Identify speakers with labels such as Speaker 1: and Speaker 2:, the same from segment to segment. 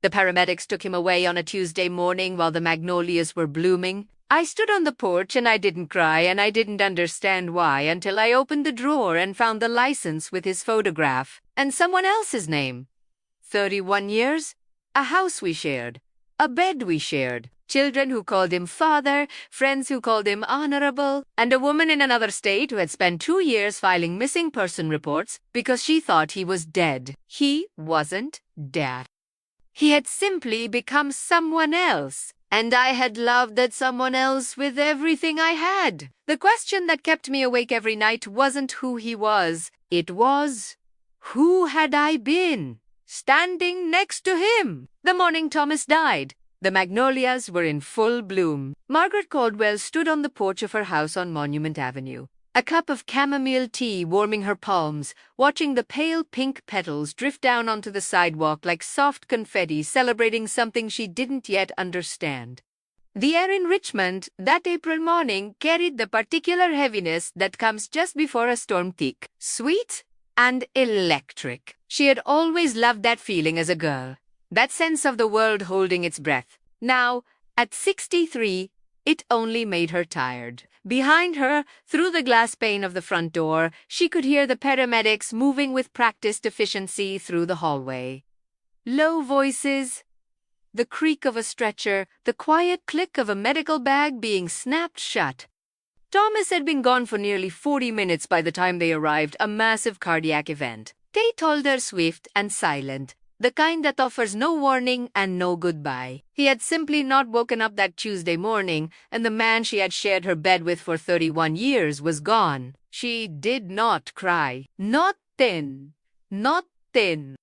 Speaker 1: The paramedics took him away on a Tuesday morning while the magnolias were blooming. I stood on the porch and I didn't cry and I didn't understand why until I opened the drawer and found the license with his photograph and someone else's name. 31 years, a house we shared, a bed we shared, children who called him father, friends who called him honorable, and a woman in another state who had spent 2 years filing missing person reports because she thought he was dead. He wasn't dead. He had simply become someone else, and I had loved that someone else with everything I had. The question that kept me awake every night wasn't who he was. It was, who had I been? Standing next to him. The morning Thomas died, the magnolias were in full bloom. Margaret Caldwell stood on the porch of her house on Monument Avenue, a cup of chamomile tea warming her palms, watching the pale pink petals drift down onto the sidewalk like soft confetti celebrating something she didn't yet understand. The air in Richmond that April morning carried the particular heaviness that comes just before a storm, thick, sweet, and electric. She had always loved that feeling as a girl, that sense of the world holding its breath. Now, at 63, it only made her tired. Behind her, through the glass pane of the front door, she could hear the paramedics moving with practiced efficiency through the hallway. Low voices, the creak of a stretcher, the quiet click of a medical bag being snapped shut. Thomas had been gone for nearly 40 minutes by the time they arrived, a massive cardiac event. They told her swift and silent, the kind that offers no warning and no goodbye. He had simply not woken up that Tuesday morning, and the man she had shared her bed with for 31 years was gone. She did not cry. Not then. Not then.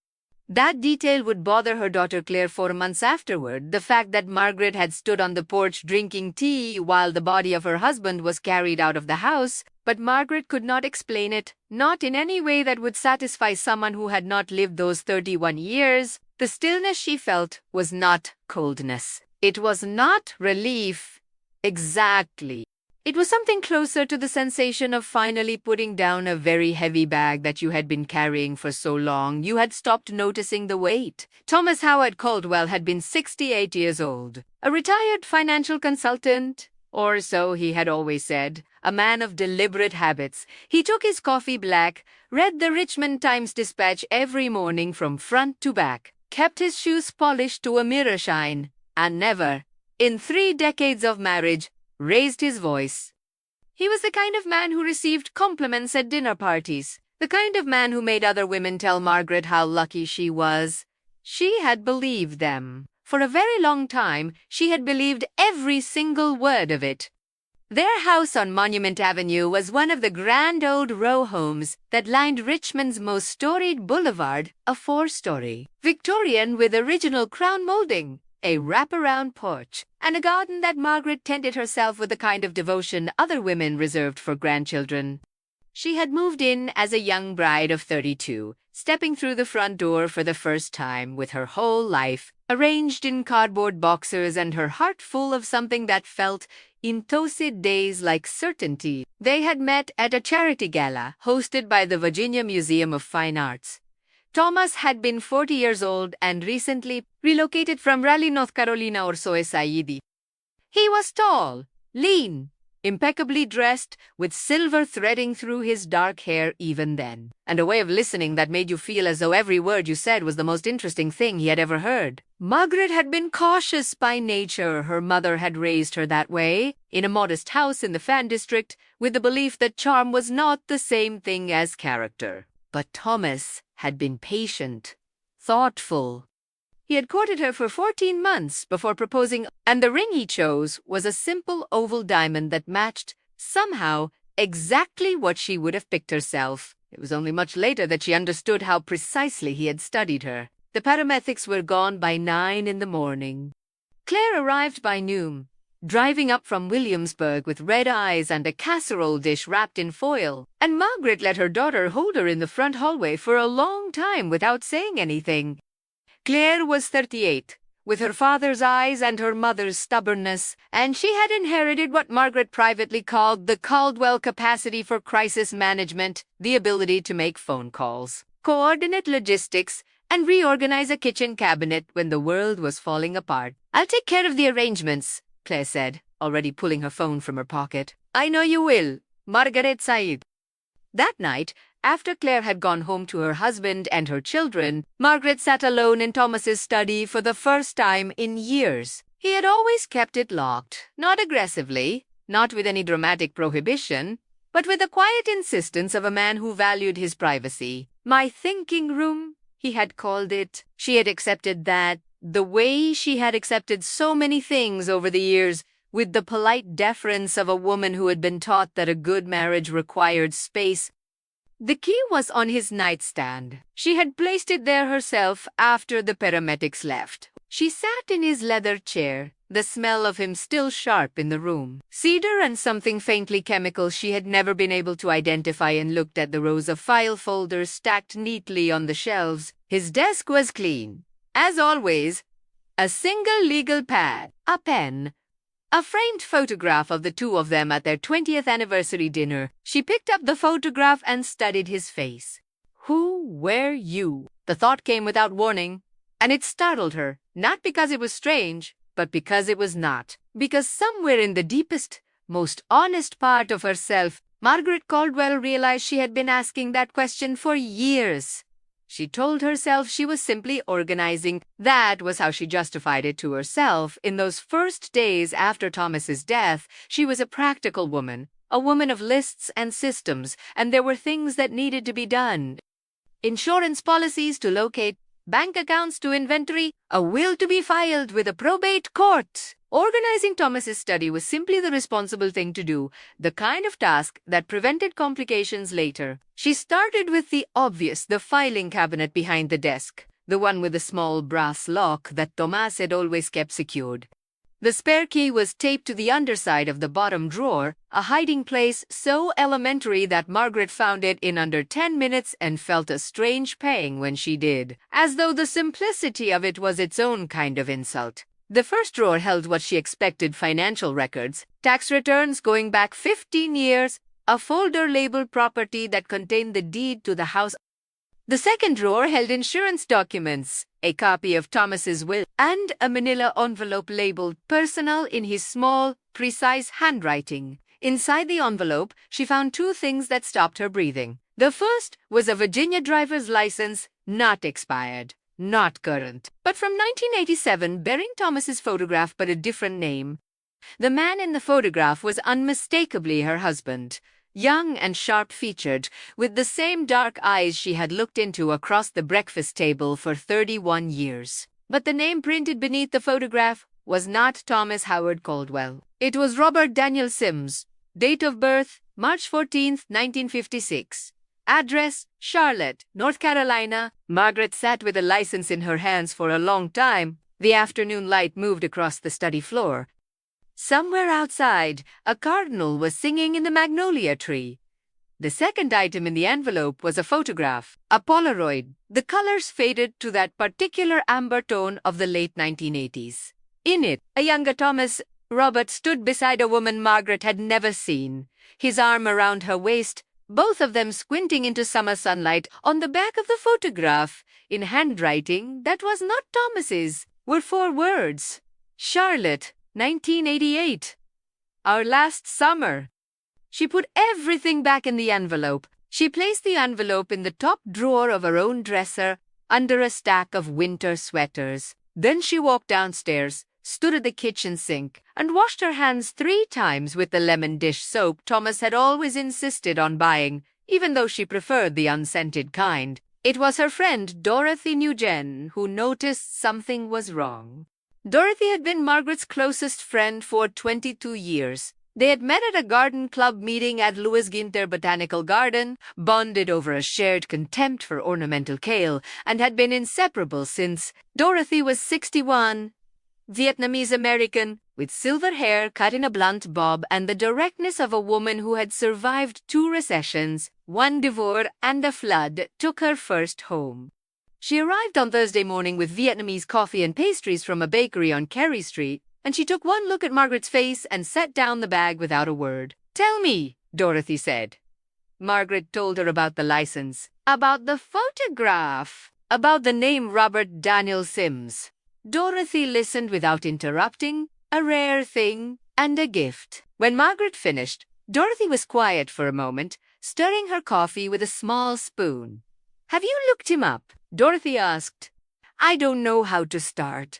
Speaker 1: That detail would bother her daughter Claire for months afterward, the fact that Margaret had stood on the porch drinking tea while the body of her husband was carried out of the house, but Margaret could not explain it, not in any way that would satisfy someone who had not lived those 31 years. The stillness she felt was not coldness. It was not relief. Exactly. It was something closer to the sensation of finally putting down a very heavy bag that you had been carrying for so long you had stopped noticing the weight. Thomas Howard Caldwell had been 68 years old, a retired financial consultant, or so he had always said, a man of deliberate habits. He took his coffee black, read the Richmond Times-Dispatch every morning from front to back, kept his shoes polished to a mirror shine, and never, in 3 decades of marriage, raised his voice. He was the kind of man who received compliments at dinner parties, the kind of man who made other women tell Margaret how lucky she was. She had believed them. For a very long time, she had believed every single word of it. Their house on Monument Avenue was one of the grand old row homes that lined Richmond's most storied boulevard, a 4-story, Victorian with original crown molding, a wraparound porch, and a garden that Margaret tended herself with the kind of devotion other women reserved for grandchildren. She had moved in as a young bride of 32, stepping through the front door for the first time with her whole life arranged in cardboard boxes and her heart full of something that felt, in those days, like certainty. They had met at a charity gala hosted by the Virginia Museum of Fine Arts. Thomas had been 40 years old and recently relocated from Raleigh, North Carolina, or so Saidi. He was tall, lean, impeccably dressed, with silver threading through his dark hair even then, and a way of listening that made you feel as though every word you said was the most interesting thing he had ever heard. Margaret had been cautious by nature. Her mother had raised her that way, in a modest house in the Fan District, with the belief that charm was not the same thing as character. But Thomas had been patient, thoughtful. He had courted her for 14 months before proposing, and the ring he chose was a simple oval diamond that matched, somehow, exactly what she would have picked herself. It was only much later that she understood how precisely he had studied her. The paramedics were gone by 9 in the morning. Claire arrived by noon, driving up from Williamsburg with red eyes and a casserole dish wrapped in foil, and Margaret let her daughter hold her in the front hallway for a long time without saying anything. Claire was 38, with her father's eyes and her mother's stubbornness, and she had inherited what Margaret privately called the Caldwell capacity for crisis management, the ability to make phone calls, coordinate logistics, and reorganize a kitchen cabinet when the world was falling apart. "I'll take care of the arrangements," Claire said, already pulling her phone from her pocket. "I know you will, Margaret Said." That night, after Claire had gone home to her husband and her children, Margaret sat alone in Thomas's study for the first time in years. He had always kept it locked, not aggressively, not with any dramatic prohibition, but with the quiet insistence of a man who valued his privacy. "My thinking room," he had called it. She had accepted that, the way she had accepted so many things over the years, with the polite deference of a woman who had been taught that a good marriage required space. The key was on his nightstand. She had placed it there herself after the paramedics left. She sat in his leather chair, the smell of him still sharp in the room. Cedar and something faintly chemical she had never been able to identify, and looked at the rows of file folders stacked neatly on the shelves. His desk was clean. As always, a single legal pad, a pen, a framed photograph of the two of them at their 20th anniversary dinner. She picked up the photograph and studied his face. Who were you? The thought came without warning, and it startled her, not because it was strange, but because it was not. Because somewhere in the deepest, most honest part of herself, Margaret Caldwell realized she had been asking that question for years. She told herself she was simply organizing. That was how she justified it to herself. In those first days after Thomas's death, she was a practical woman, a woman of lists and systems, and there were things that needed to be done. Insurance policies to locate, bank accounts to inventory, a will to be filed with a probate court. Organizing Thomas's study was simply the responsible thing to do, the kind of task that prevented complications later. She started with the obvious, the filing cabinet behind the desk, the one with the small brass lock that Thomas had always kept secured. The spare key was taped to the underside of the bottom drawer, a hiding place so elementary that Margaret found it in under 10 minutes and felt a strange pang when she did, as though the simplicity of it was its own kind of insult. The first drawer held what she expected: financial records, tax returns going back 15 years, a folder labeled property that contained the deed to the house. The second drawer held insurance documents, a copy of Thomas's will, and a manila envelope labeled personal in his small, precise handwriting. Inside the envelope, she found two things that stopped her breathing. The first was a Virginia driver's license, not expired, not current, but from 1987, bearing Thomas's photograph but a different name. The man in the photograph was unmistakably her husband, young and sharp-featured, with the same dark eyes she had looked into across the breakfast table for 31 years. But the name printed beneath the photograph was not Thomas Howard Caldwell. It was Robert Daniel Sims. Date of birth, March 14, 1956. Address, Charlotte, North Carolina. Margaret sat with the license in her hands for a long time. The afternoon light moved across the study floor. Somewhere outside, a cardinal was singing in the magnolia tree. The second item in the envelope was a photograph, a Polaroid. The colors faded to that particular amber tone of the late 1980s. In it, a younger Thomas Robert stood beside a woman Margaret had never seen, his arm around her waist, both of them squinting into summer sunlight. On the back of the photograph, in handwriting that was not Thomas's, were 4 words: Charlotte, 1988. Our last summer. She put everything back in the envelope. She placed the envelope in the top drawer of her own dresser, under a stack of winter sweaters. Then she walked downstairs, stood at the kitchen sink, and washed her hands 3 times with the lemon dish soap Thomas had always insisted on buying, even though she preferred the unscented kind. It was her friend Dorothy Nugent who noticed something was wrong. Dorothy had been Margaret's closest friend for 22 years. They had met at a garden club meeting at Louis Ginter Botanical Garden, bonded over a shared contempt for ornamental kale, and had been inseparable since. Dorothy was 61, Vietnamese-American, with silver hair cut in a blunt bob and the directness of a woman who had survived 2 recessions, 1 divorce, and a flood, took her first home. She arrived on Thursday morning with Vietnamese coffee and pastries from a bakery on Carey Street, and she took one look at Margaret's face and set down the bag without a word. "Tell me," Dorothy said. Margaret told her about the license, about the photograph. About the name Robert Daniel Sims. Dorothy listened without interrupting, a rare thing and a gift. When Margaret finished, Dorothy was quiet for a moment, stirring her coffee with a small spoon. "Have you looked him up?" Dorothy asked. "I don't know how to start."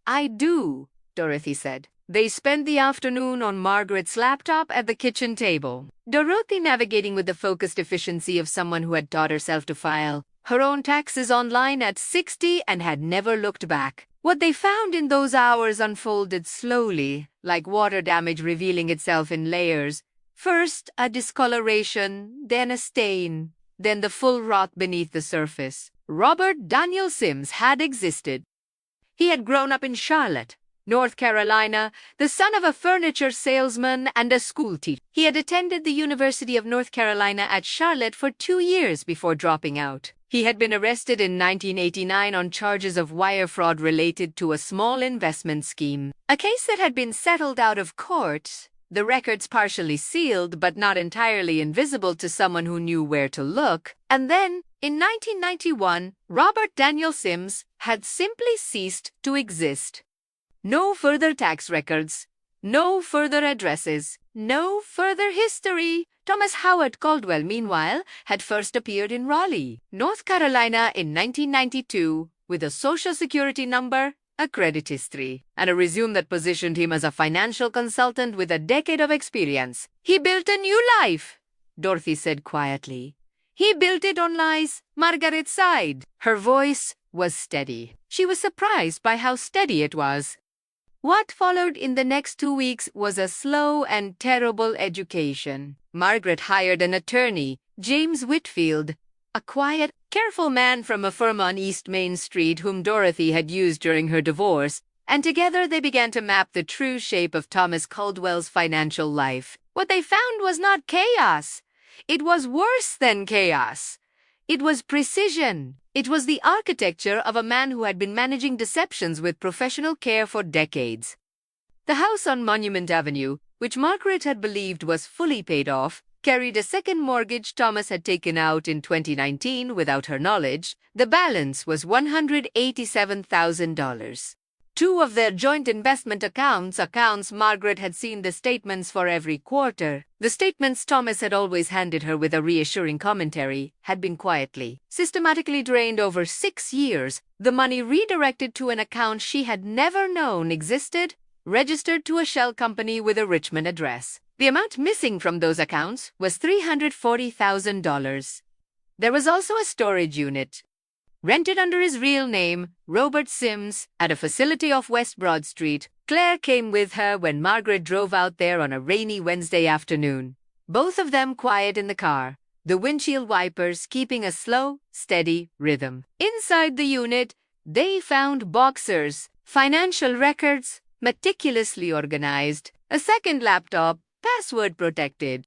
Speaker 1: "I do," Dorothy said. They spent the afternoon on Margaret's laptop at the kitchen table. Dorothy navigating with the focused efficiency of someone who had taught herself to file her own taxes online at 60 and had never looked back. What they found in those hours unfolded slowly, like water damage revealing itself in layers. First a discoloration, then a stain, then the full rot beneath the surface. Robert Daniel Sims had existed. He had grown up in Charlotte, North Carolina, the son of a furniture salesman and a school teacher. He had attended the University of North Carolina at Charlotte for 2 years before dropping out. He had been arrested in 1989 on charges of wire fraud related to a small investment scheme, a case that had been settled out of court, the records partially sealed but not entirely invisible to someone who knew where to look. And then, in 1991, Robert Daniel Sims had simply ceased to exist. No further tax records, no further addresses, no further history. Thomas Howard Caldwell, meanwhile, had first appeared in Raleigh, North Carolina in 1992 with a Social Security number, a credit history, and a resume that positioned him as a financial consultant with a decade of experience. "He built a new life," Dorothy said quietly. "He built it on lies." Margaret sighed. Her voice was steady. She was surprised by how steady it was. What followed in the next 2 weeks was a slow and terrible education. Margaret hired an attorney, James Whitfield, a quiet, careful man from a firm on East Main Street whom Dorothy had used during her divorce, and together they began to map the true shape of Thomas Caldwell's financial life. What they found was not chaos. It was worse than chaos. It was precision. It was the architecture of a man who had been managing deceptions with professional care for decades. The house on Monument Avenue, which Margaret had believed was fully paid off, carried a second mortgage Thomas had taken out in 2019 without her knowledge. The balance was $187,000. 2 of their joint investment accounts Margaret had seen the statements for every quarter. The statements Thomas had always handed her with a reassuring commentary had been quietly, systematically drained over 6 years, the money redirected to an account she had never known existed, registered to a shell company with a Richmond address. The amount missing from those accounts was $340,000. There was also a storage unit, rented under his real name, Robert Sims, at a facility off West Broad Street. Claire came with her when Margaret drove out there on a rainy Wednesday afternoon. Both of them quiet in the car, the windshield wipers keeping a slow, steady rhythm. Inside the unit, they found boxers, financial records, meticulously organized, a second laptop, password protected,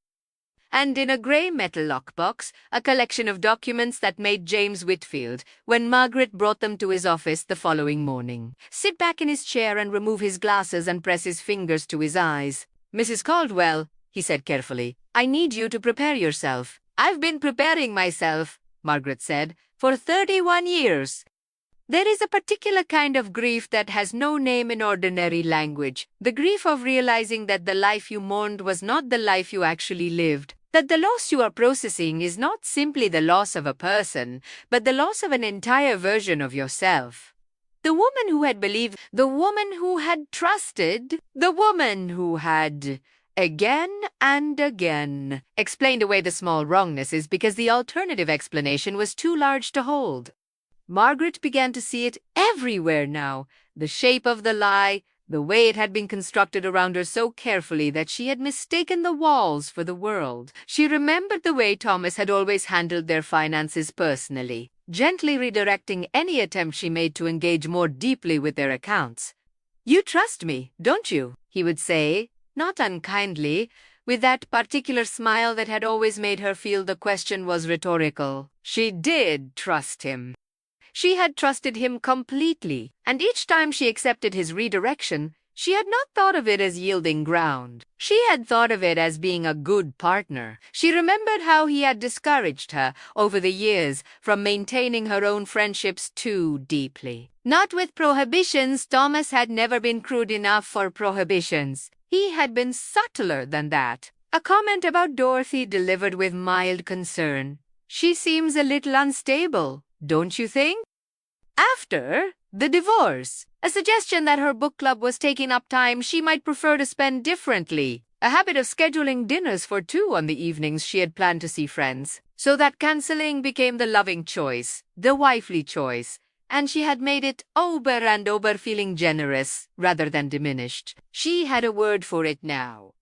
Speaker 1: and in a grey metal lockbox, a collection of documents that made James Whitfield, when Margaret brought them to his office the following morning, sit back in his chair and remove his glasses and press his fingers to his eyes. "Mrs. Caldwell," he said carefully, "I need you to prepare yourself." "I've been preparing myself," Margaret said, "for 31 years. There is a particular kind of grief that has no name in ordinary language. The grief of realizing that the life you mourned was not the life you actually lived. That the loss you are processing is not simply the loss of a person, but the loss of an entire version of yourself. The woman who had believed, the woman who had trusted, the woman who had, again and again, explained away the small wrongnesses because the alternative explanation was too large to hold. Margaret began to see it everywhere now, the shape of the lie, the way it had been constructed around her so carefully that she had mistaken the walls for the world. She remembered the way Thomas had always handled their finances personally, gently redirecting any attempt she made to engage more deeply with their accounts. "You trust me, don't you?" he would say, not unkindly, with that particular smile that had always made her feel the question was rhetorical. She did trust him. She had trusted him completely, and each time she accepted his redirection, She had not thought of it as yielding ground. She had thought of it as being a good partner. She remembered how he had discouraged her over the years from maintaining her own friendships too deeply. Not with prohibitions. Thomas had never been crude enough for prohibitions. He had been subtler than that. A comment about Dorothy delivered with mild concern. She seems a little unstable, don't you think? After the divorce, a suggestion that her book club was taking up time she might prefer to spend differently, a habit of scheduling dinners for two on the evenings she had planned to see friends, so that cancelling became the loving choice, the wifely choice, and she had made it over and over, feeling generous rather than diminished. She had a word for it now.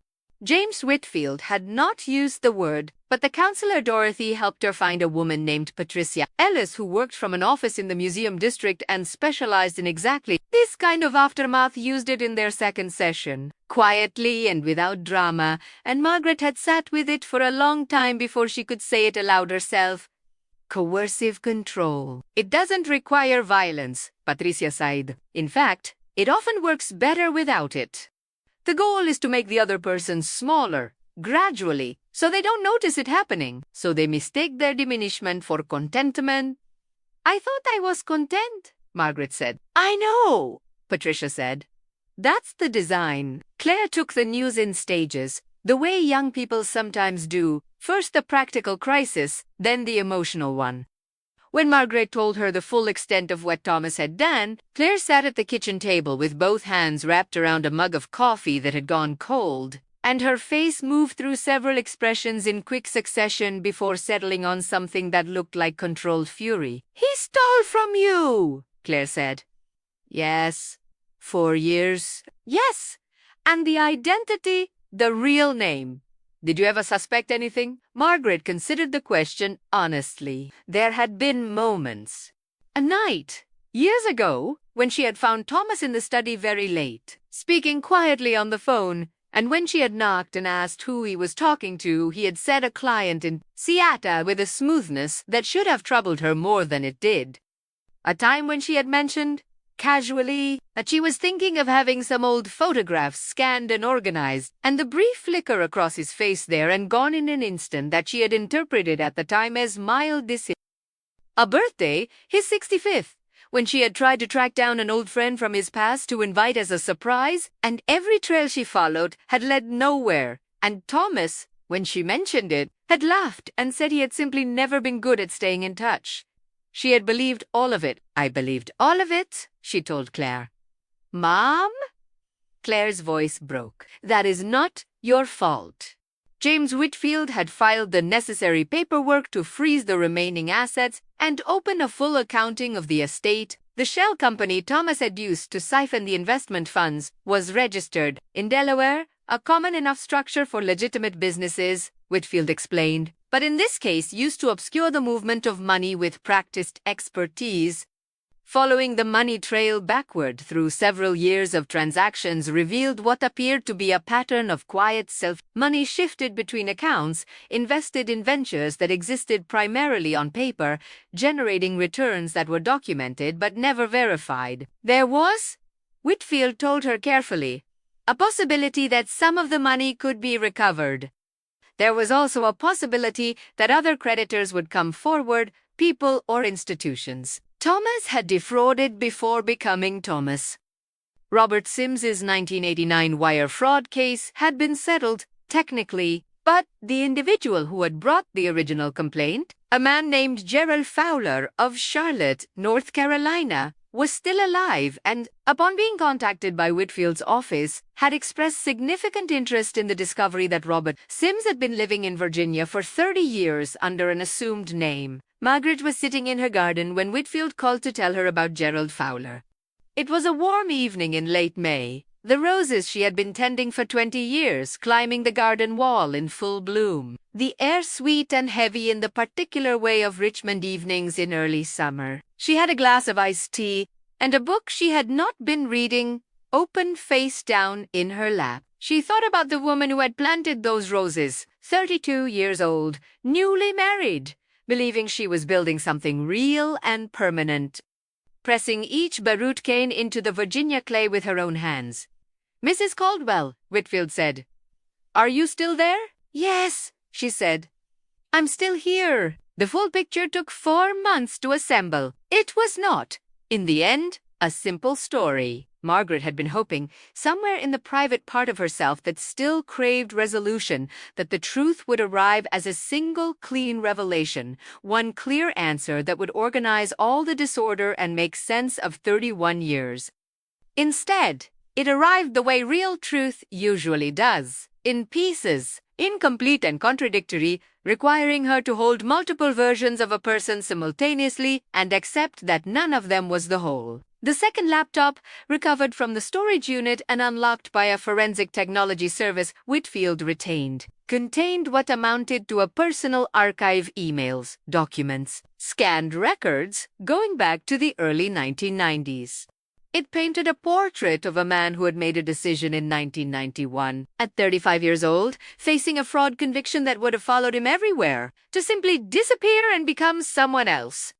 Speaker 1: James Whitfield had not used the word, but the counselor Dorothy helped her find a woman named Patricia Ellis who worked from an office in the museum district and specialized in exactly this kind of aftermath. Used it in their second session, quietly and without drama, and Margaret had sat with it for a long time before she could say it aloud herself. Coercive control. It doesn't require violence, Patricia sighed. In fact, it often works better without it. The goal is to make the other person smaller, gradually, so they don't notice it happening, so they mistake their diminishment for contentment. I thought I was content, Margaret said. I know, Patricia said. That's the design. Claire took the news in stages, the way young people sometimes do, first the practical crisis, then the emotional one. When Margaret told her the full extent of what Thomas had done, Claire sat at the kitchen table with both hands wrapped around a mug of coffee that had gone cold, and her face moved through several expressions in quick succession before settling on something that looked like controlled fury. He stole from you, Claire said. Yes. 4 years. Yes. And the identity, the real name. Did you ever suspect anything? Margaret considered the question honestly. There had been moments. A night, years ago, when she had found Thomas in the study very late, speaking quietly on the phone, and when she had knocked and asked who he was talking to, he had said a client in Seattle with a smoothness that should have troubled her more than it did. A time when she had mentioned, casually, that she was thinking of having some old photographs scanned and organized, and the brief flicker across his face there and gone in an instant that she had interpreted at the time as mild disdain. A birthday, his 65th, when she had tried to track down an old friend from his past to invite as a surprise, and every trail she followed had led nowhere, and Thomas, when she mentioned it, had laughed and said he had simply never been good at staying in touch. She had believed all of it. I believed all of it, she told Claire. Mom? Claire's voice broke. That is not your fault. James Whitfield had filed the necessary paperwork to freeze the remaining assets and open a full accounting of the estate. The shell company Thomas had used to siphon the investment funds was registered in Delaware, a common enough structure for legitimate businesses, Whitfield explained, but in this case used to obscure the movement of money with practiced expertise. Following the money trail backward through several years of transactions revealed what appeared to be a pattern of quiet money shifted between accounts, invested in ventures that existed primarily on paper, generating returns that were documented but never verified. There was, Whitfield told her carefully, a possibility that some of the money could be recovered. There was also a possibility that other creditors would come forward, people or institutions. Thomas had defrauded before becoming Thomas. Robert Sims's 1989 wire fraud case had been settled, technically, but the individual who had brought the original complaint, a man named Gerald Fowler of Charlotte, North Carolina, was still alive and, upon being contacted by Whitfield's office, had expressed significant interest in the discovery that Robert Sims had been living in Virginia for 30 years under an assumed name. Margaret was sitting in her garden when Whitfield called to tell her about Gerald Fowler. It was a warm evening in late May, the roses she had been tending for 20 years climbing the garden wall in full bloom, the air sweet and heavy in the particular way of Richmond evenings in early summer. She had a glass of iced tea and a book she had not been reading, open face down in her lap. She thought about the woman who had planted those roses, 32 years old, newly married, believing she was building something real and permanent, pressing each baroot cane into the Virginia clay with her own hands. "Mrs. Caldwell," Whitfield said. "Are you still there?" "Yes," she said. "I'm still here." The full picture took 4 months to assemble. It was not, in the end, a simple story. Margaret had been hoping, somewhere in the private part of herself that still craved resolution, that the truth would arrive as a single clean revelation, one clear answer that would organize all the disorder and make sense of 31 years. Instead, it arrived the way real truth usually does, in pieces, incomplete and contradictory, requiring her to hold multiple versions of a person simultaneously and accept that none of them was the whole. The second laptop, recovered from the storage unit and unlocked by a forensic technology service Whitfield retained, contained what amounted to a personal archive: emails, documents, scanned records going back to the early 1990s. It painted a portrait of a man who had made a decision in 1991, at 35 years old, facing a fraud conviction that would have followed him everywhere, to simply disappear and become someone else.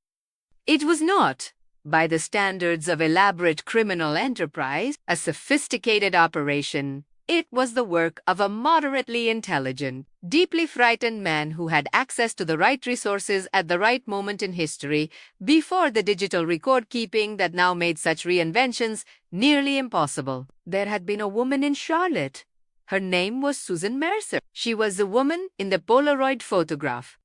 Speaker 1: It was not, by the standards of elaborate criminal enterprise, a sophisticated operation. It was the work of a moderately intelligent, deeply frightened man who had access to the right resources at the right moment in history, before the digital record-keeping that now made such reinventions nearly impossible. There had been a woman in Charlotte. Her name was Susan Mercer. She was the woman in the Polaroid photograph.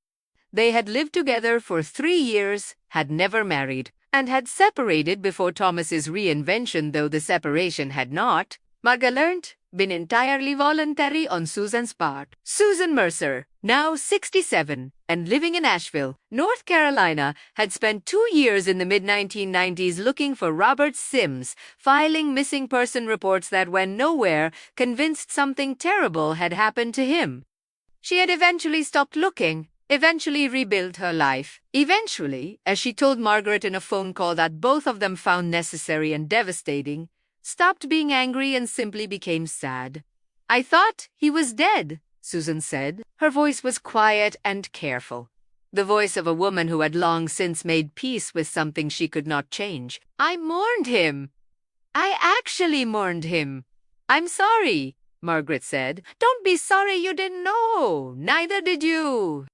Speaker 1: They had lived together for 3 years, had never married, and had separated before Thomas's reinvention, though the separation had not, Marga learned, been entirely voluntary on Susan's part. Susan Mercer, now 67, and living in Asheville, North Carolina, had spent 2 years in the mid-1990s looking for Robert Sims, filing missing person reports that went nowhere, convinced something terrible had happened to him. She had eventually stopped looking, eventually rebuilt her life. Eventually, as she told Margaret in a phone call that both of them found necessary and devastating, stopped being angry and simply became sad. "I thought he was dead," Susan said. Her voice was quiet and careful, the voice of a woman who had long since made peace with something she could not change. "I mourned him. I actually mourned him." "I'm sorry," Margaret said. "Don't be sorry, you didn't know. Neither did you."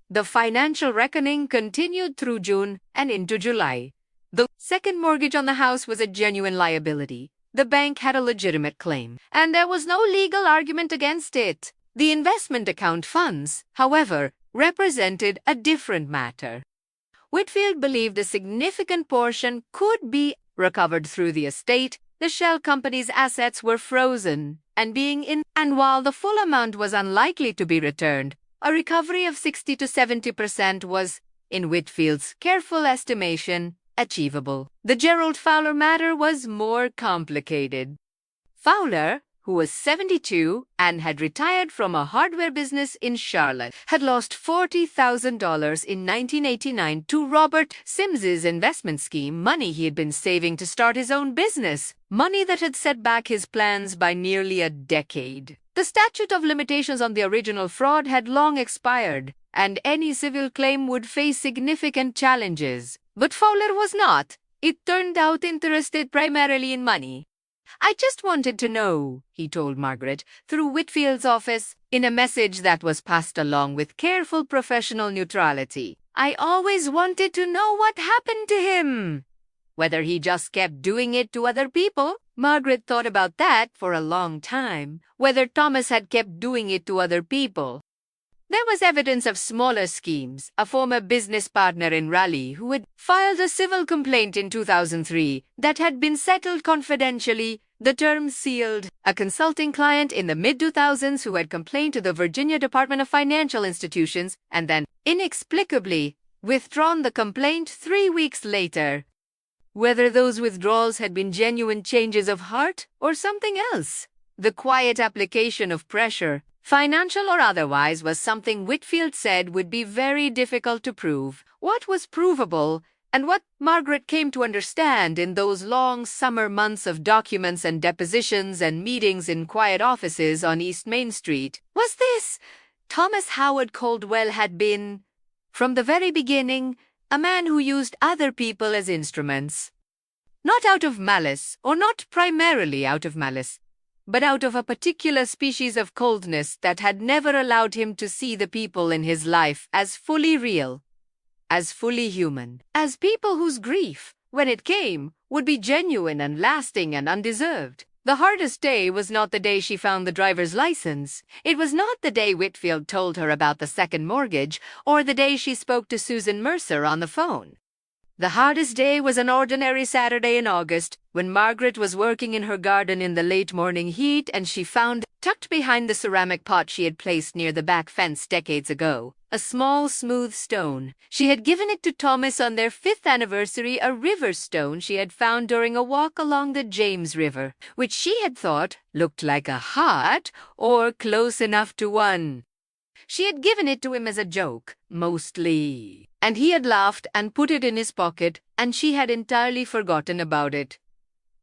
Speaker 1: The financial reckoning continued through June and into July. The second mortgage on the house was a genuine liability. The bank had a legitimate claim, and there was no legal argument against it. The investment account funds, however, represented a different matter. Whitfield believed a significant portion could be recovered through the estate. The shell company's assets were frozen, and while the full amount was unlikely to be returned, a recovery of 60 to 70% was, in Whitfield's careful estimation, achievable. The Gerald Fowler matter was more complicated. Fowler, who was 72 and had retired from a hardware business in Charlotte, had lost $40,000 in 1989 to Robert Sims's investment scheme, money he had been saving to start his own business, money that had set back his plans by nearly a decade. The statute of limitations on the original fraud had long expired, and any civil claim would face significant challenges. But Fowler was not. It turned out interested primarily in money. "I just wanted to know," he told Margaret, through Whitfield's office, in a message that was passed along with careful professional neutrality. "I always wanted to know what happened to him. Whether he just kept doing it to other people." Margaret thought about that for a long time. Whether Thomas had kept doing it to other people. There was evidence of smaller schemes. A former business partner in Raleigh who had filed a civil complaint in 2003 that had been settled confidentially, the term sealed. A consulting client in the mid-2000s who had complained to the Virginia Department of Financial Institutions and then, inexplicably, withdrawn the complaint 3 weeks later. Whether those withdrawals had been genuine changes of heart or something else, the quiet application of pressure, financial or otherwise, was something Whitfield said would be very difficult to prove. What was provable, and what Margaret came to understand in those long summer months of documents and depositions and meetings in quiet offices on East Main Street, was this: Thomas Howard Caldwell had been, from the very beginning, a man who used other people as instruments. Not out of malice, or not primarily out of malice, but out of a particular species of coldness that had never allowed him to see the people in his life as fully real, as fully human, as people whose grief, when it came, would be genuine and lasting and undeserved. The hardest day was not the day she found the driver's license. It was not the day Whitfield told her about the second mortgage, or the day she spoke to Susan Mercer on the phone. The hardest day was an ordinary Saturday in August, when Margaret was working in her garden in the late morning heat, and she found, tucked behind the ceramic pot she had placed near the back fence decades ago, a small, smooth stone. She had given it to Thomas on their 5th anniversary, a river stone she had found during a walk along the James River, which she had thought looked like a heart, or close enough to one. She had given it to him as a joke, mostly, and he had laughed and put it in his pocket, and she had entirely forgotten about it.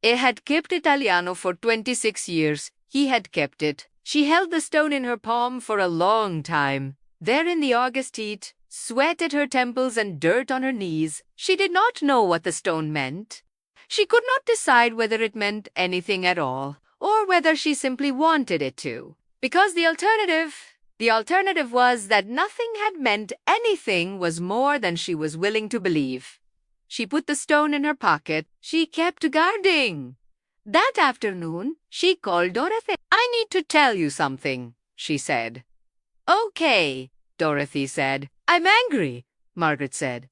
Speaker 1: He had kept Italiano for 26 years. He had kept it. She held the stone in her palm for a long time. There in the August heat, sweat at her temples and dirt on her knees, she did not know what the stone meant. She could not decide whether it meant anything at all, or whether she simply wanted it to, because the alternative was that nothing had meant anything was more than she was willing to believe. She put the stone in her pocket. She kept guarding. That afternoon, she called Dorothy. "I need to tell you something," she said. "Okay," Dorothy said. "I'm angry," Margaret said.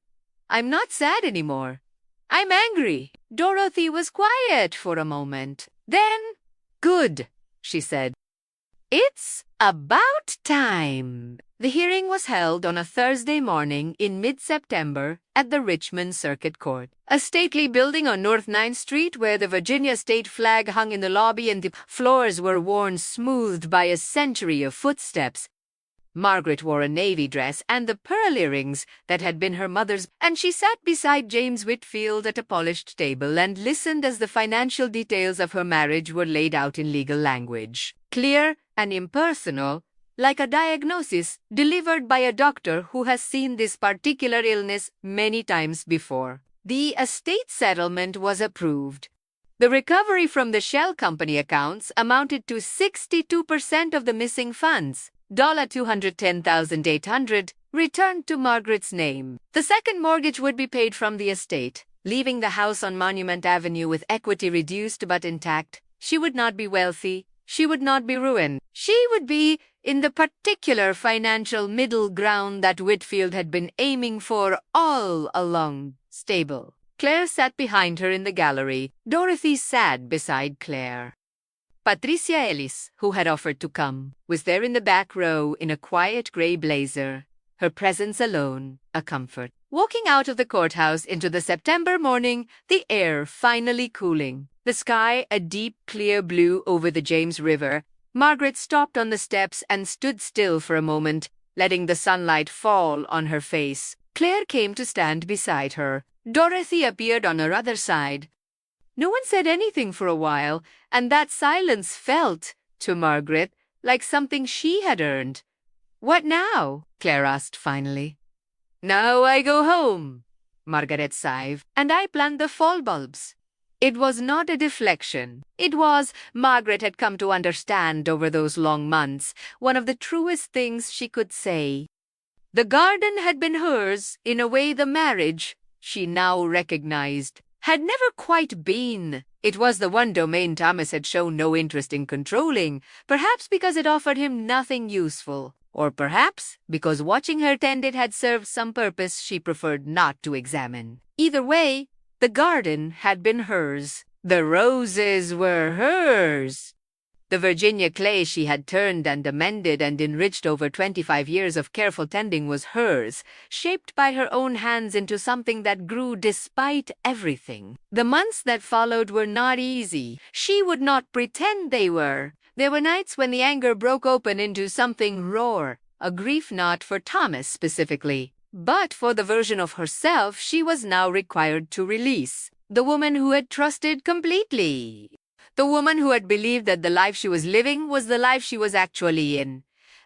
Speaker 1: "I'm not sad anymore. I'm angry." Dorothy was quiet for a moment. Then, "Good," she said. "It's about time." The hearing was held on a Thursday morning in mid-September at the Richmond Circuit Court, a stately building on North 9th Street where the Virginia state flag hung in the lobby and the floors were worn smoothed by a century of footsteps. Margaret wore a navy dress and the pearl earrings that had been her mother's, and she sat beside James Whitfield at a polished table and listened as the financial details of her marriage were laid out in legal language, clear and impersonal, like a diagnosis delivered by a doctor who has seen this particular illness many times before. The estate settlement was approved. The recovery from the shell company accounts amounted to 62% of the missing funds, $210,800, returned to Margaret's name. The second mortgage would be paid from the estate, leaving the house on Monument Avenue with equity reduced but intact. She would not be wealthy. She would not be ruined. She would be in the particular financial middle ground that Whitfield had been aiming for all along. Stable. Claire sat behind her in the gallery. Dorothy sat beside Claire. Patricia Ellis, who had offered to come, was there in the back row in a quiet gray blazer, her presence alone a comfort. Walking out of the courthouse into the September morning, the air finally cooling, the sky a deep, clear blue over the James River, Margaret stopped on the steps and stood still for a moment, letting the sunlight fall on her face. Claire came to stand beside her. Dorothy appeared on her other side. No one said anything for a while, and that silence felt, to Margaret, like something she had earned. "What now?" Claire asked finally. "Now I go home," Margaret sighed, "and I plant the fall bulbs." It was not a deflection. It was, Margaret had come to understand over those long months, one of the truest things she could say. The garden had been hers in a way the marriage, she now recognized, had never quite been. It was the one domain Thomas had shown no interest in controlling, perhaps because it offered him nothing useful, or perhaps because watching her tend it had served some purpose she preferred not to examine. Either way, the garden had been hers. The roses were hers. The Virginia clay she had turned and amended and enriched over 25 years of careful tending was hers, shaped by her own hands into something that grew despite everything. The months that followed were not easy. She would not pretend they were. There were nights when the anger broke open into something raw, a grief not for Thomas specifically, but for the version of herself she was now required to release. The woman who had trusted completely. The woman who had believed that the life she was living was the life she was actually in.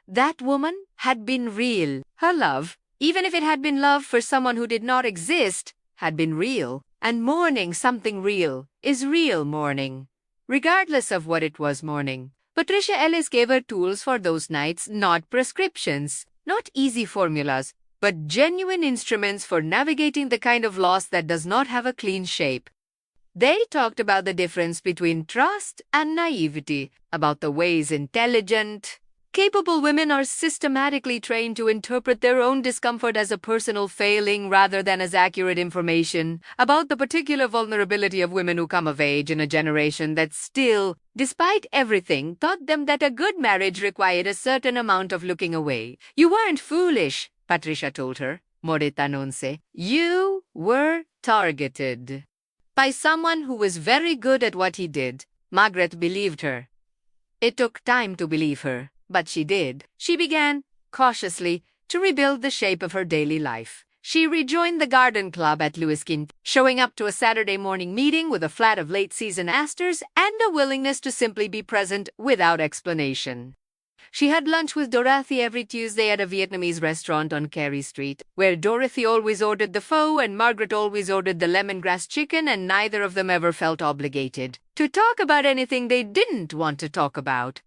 Speaker 1: That woman had been real. Her love, even if it had been love for someone who did not exist, had been real. And mourning something real is real mourning. regardless of what it was morning. Patricia Ellis gave her tools for those nights, not prescriptions, not easy formulas, but genuine instruments for navigating the kind of loss that does not have a clean shape. They talked about the difference between trust and naivety, about the ways intelligent, capable women are systematically trained to interpret their own discomfort as a personal failing rather than as accurate information, about the particular vulnerability of women who come of age in a generation that still, despite everything, taught them that a good marriage required a certain amount of looking away. You weren't foolish, Patricia told her, Moreta Nonce. You were targeted by someone who was very good at what he did. Margaret believed her. It took time to believe her, but she did. She began, cautiously, to rebuild the shape of her daily life. She rejoined the garden club at Lewiskin, showing up to a Saturday morning meeting with a flat of late-season asters and a willingness to simply be present without explanation. She had lunch with Dorothy every Tuesday at a Vietnamese restaurant on Carey Street, where Dorothy always ordered the pho and Margaret always ordered the lemongrass chicken, and neither of them ever felt obligated to talk about anything they didn't want to talk about.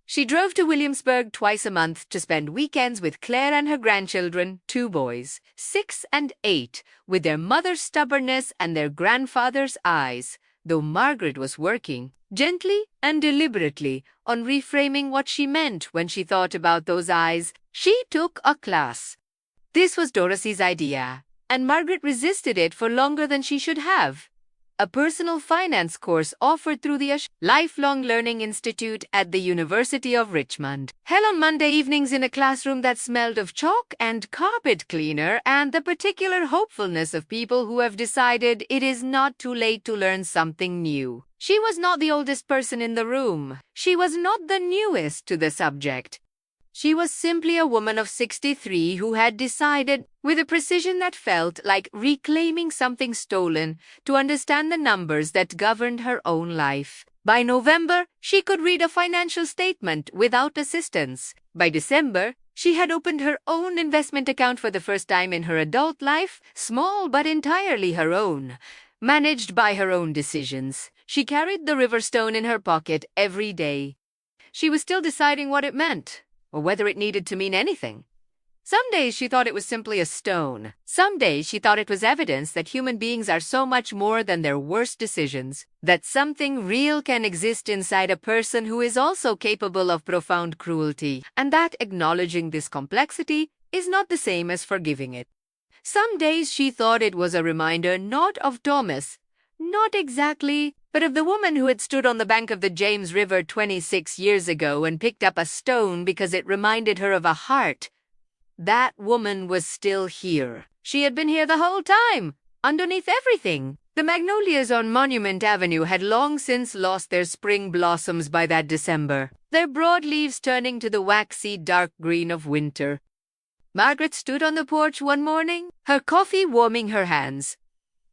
Speaker 1: She drove to Williamsburg twice a month to spend weekends with Claire and her grandchildren, 2 boys, 6 and 8, with their mother's stubbornness and their grandfather's eyes, though Margaret was working, gently and deliberately, on reframing what she meant when she thought about those eyes. She took a class. This was Dorothy's idea, and Margaret resisted it for longer than she should have. A personal finance course offered through the Lifelong Learning Institute at the University of Richmond. Held on Monday evenings in a classroom that smelled of chalk and carpet cleaner and the particular hopefulness of people who have decided it is not too late to learn something new. She was not the oldest person in the room. She was not the newest to the subject. She was simply a woman of 63 who had decided, with a precision that felt like reclaiming something stolen, to understand the numbers that governed her own life. By November, she could read a financial statement without assistance. By December, she had opened her own investment account for the first time in her adult life, small but entirely her own, managed by her own decisions. She carried the Riverstone in her pocket every day. She was still deciding what it meant, or whether it needed to mean anything. Some days she thought it was simply a stone. Some days she thought it was evidence that human beings are so much more than their worst decisions, that something real can exist inside a person who is also capable of profound cruelty, and that acknowledging this complexity is not the same as forgiving it. Some days she thought it was a reminder not of Thomas, not exactly, but of the woman who had stood on the bank of the James River 26 years ago and picked up a stone because it reminded her of a heart. That woman was still here. She had been here the whole time, underneath everything. The magnolias on Monument Avenue had long since lost their spring blossoms by that December, their broad leaves turning to the waxy dark green of winter. Margaret stood on the porch one morning, her coffee warming her hands.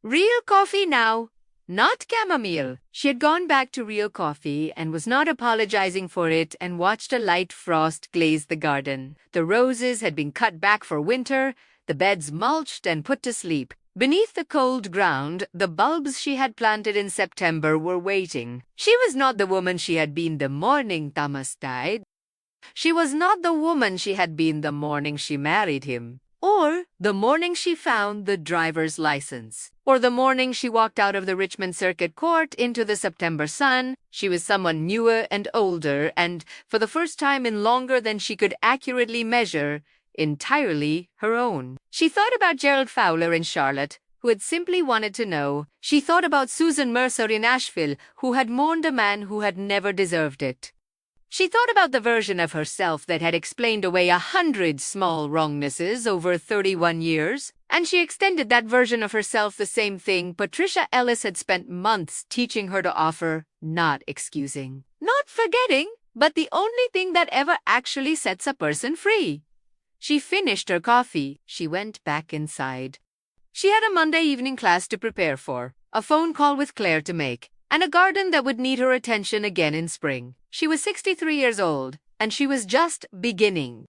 Speaker 1: Real coffee now, not chamomile. She had gone back to real coffee and was not apologizing for it, and watched a light frost glaze the garden. The roses had been cut back for winter, the beds mulched and put to sleep. Beneath the cold ground, the bulbs she had planted in September were waiting. She was not the woman she had been the morning Thomas died. She was not the woman she had been the morning she married him, or the morning she found the driver's license, or the morning she walked out of the Richmond Circuit Court into the September sun. She was someone newer and older, and, for the first time in longer than she could accurately measure, entirely her own. She thought about Gerald Fowler in Charlotte, who had simply wanted to know. She thought about Susan Mercer in Asheville, who had mourned a man who had never deserved it. She thought about the version of herself that had explained away 100 small wrongnesses over 31 years, and she extended that version of herself the same thing Patricia Ellis had spent months teaching her to offer: not excusing, not forgetting, but the only thing that ever actually sets a person free. She finished her coffee. She went back inside. She had a Monday evening class to prepare for, a phone call with Claire to make, and a garden that would need her attention again in spring. She was 63 years old, and she was just beginning.